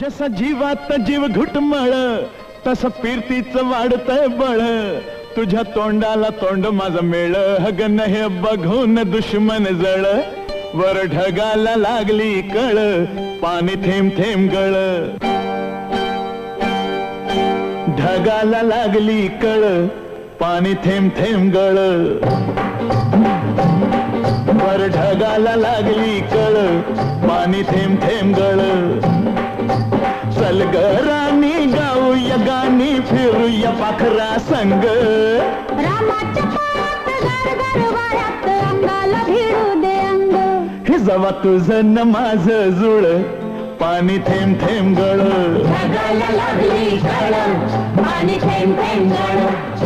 जसा जीवात जीव घुटमळ तसं फिरतीच वाढतंय बळ तुझ्या तोंडाला तोंड माझं मेळ हगन हे बघून दुश्मन जळ वर ढगाला लागली कळ पाणी थेंब थेंब गळ ढगाला लागली कळ पाणी थेंब थेंब गळ वर ढगाला लागली कळ पाणी थेंब थेंब गळ चल ग राणी गाऊया गाणी फिरूया पाखरा संग रामाच्या पायात गार गार वाऱ्यात अंगाला भिडू दे अंग हे जवा तुझं न माझं जुळ पाणी थेंब थेंब गळ ढगाला लागली कळ पाणी थेंब थेंब गळ